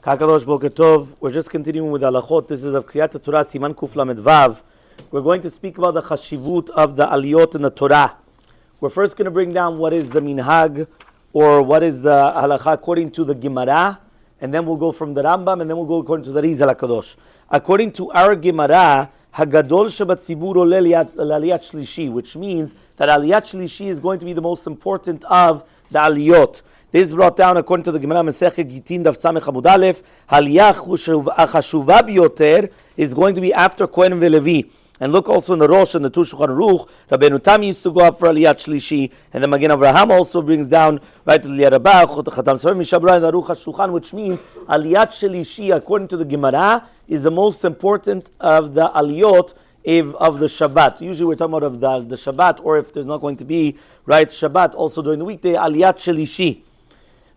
Kakadosh Boker Tov. We're just continuing with Hilchot. This is of Keriat Hatora Siman Kuf Lamed Vav. We're going to speak about the chashivut of the aliyot in the Torah. We're first going to bring down what is the minhag, or what is the halacha according to the Gemara, and then we'll go from the Rambam, and then we'll go according to the Rizal HaKadosh. According to our Gemara, Hagadol Shabatzibur Oleh Aliyat Shlishi, which means that Aliyat Shlishi is going to be the most important of the aliyot. This is brought down according to the Gemara Masechet Gitin Daf Samech Amud Aleph. Aliyah Chashuva Biyoter is going to be after Kohen veLevi. And look also in the Rosh and the Tu Shulchan Aruch, Rabbeinu Tam used to go up for Aliyat Shlishi, and the Magen Avraham also brings down right to the Aliyah Rabbah, Chatam Sofer Mishabra and Aruch HaShulchan, which means Aliyat Shlishi, according to the Gemara, is the most important of the aliyot of the Shabbat. Usually we're talking about of the Shabbat, or if there's not going to be right Shabbat, also during the weekday, Aliyat Shlishi.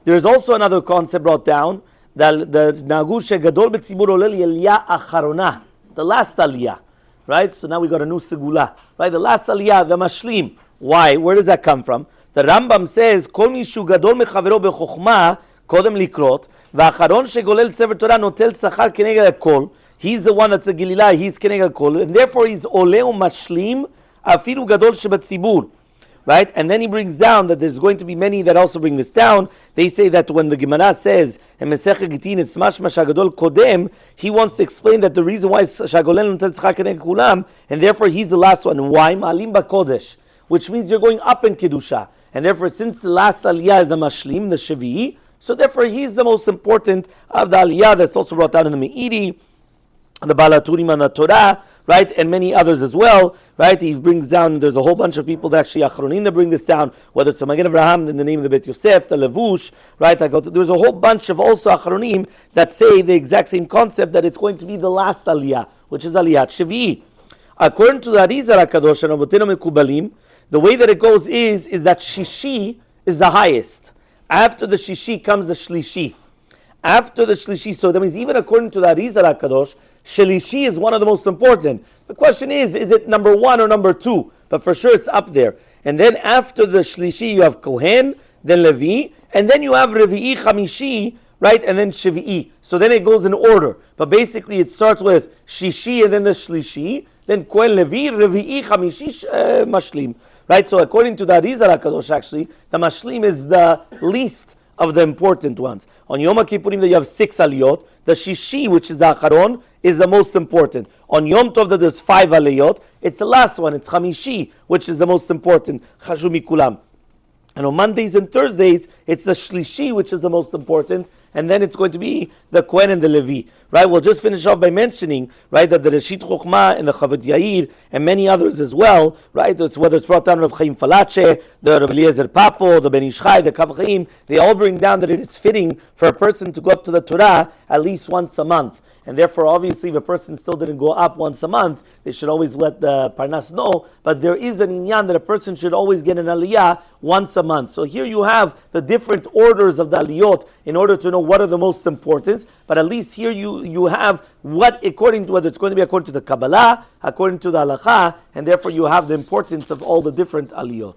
There is also another concept brought down, the Nagu Shegadol B'tzibur Oleh Aliyah Acharona, the last aliyah. Right? So now we got a new segula. Right? The last aliyah, the mashlim. Why? Where does that come from? The Rambam says, Kol mishu gadol mechavero bechokma kodem likrot, v'acharon shegolel sefer Torah notel sachar keneged hakol. He's the one that's a gilila, he's keneged hakol, and therefore he's oleh mashlim afilu gadol shebatzibur. Right? And then he brings down that there's going to be many that also bring this down. They say that when the Gemara says, in Masechet Gitin, it's mashma shagadol kodem, he wants to explain that the reason why shagolel notel tzchak keneged kulam, and therefore he's the last one. Why? Ma'alim ba'kodesh, which means you're going up in kedusha. And therefore, since the last aliyah is a mashlim, the Shavi'i, so therefore he's the most important of the aliyah. That's also brought down in the Me'iri, the Balaturim and the Torah, right, and many others as well, right? He brings down, there's a whole bunch of people that actually achronim that bring this down, whether it's the Magen Avraham in the name of the Bet Yosef, the Levush, right? There's a whole bunch of also achronim that say the exact same concept, that it's going to be the last aliyah, which is aliyat Shavi'i. According to the Rizal HaKadosh and Rabotenu Mekubalim, the way that it goes is that Shishi is the highest. After the Shishi comes the Shlishi. After the Shlishi, so that means even according to the Rizal HaKadosh, Shlishi is one of the most important. The question is it number one or number two? But for sure it's up there. And then after the Shlishi you have Kohen, then Levi, and then you have Revi'i, Chamishi, right, and then Shavi'i. So then it goes in order. But basically it starts with Shishi and then the Shlishi, then Kohen, Levi, Revi'i, Chamishi, Mashlim. Right, so according to the Rizal HaKadosh, actually, the Mashlim is the least of the important ones. On Yom Kippurim, you have 6 aliyot. The Shishi, which is the Acharon, is the most important. On Yom Tov, that there's 5 aliyot. It's the last one. It's Chamishi, which is the most important. Chashu mikulam. And on Mondays and Thursdays, it's the Shlishi, which is the most important, and then it's going to be the Kohen and the Levi. Right? We'll just finish off by mentioning, right, that the Reshit Chochmah and the Chavot Yair and many others as well, right? Whether it's brought down Rav Chaim Falache, the Rav Eliezer Papo, the Ben Ish Chai, the Kav Chaim, they all bring down that it is fitting for a person to go up to the Torah at least once a month. And therefore, obviously, if a person still didn't go up once a month, they should always let the Parnas know. But there is an inyan that a person should always get an aliyah once a month. So here you have the different orders of the aliyot in order to know what are the most important. But at least here you have what, according to whether it's going to be according to the Kabbalah, according to the Halakha, and therefore you have the importance of all the different aliyot.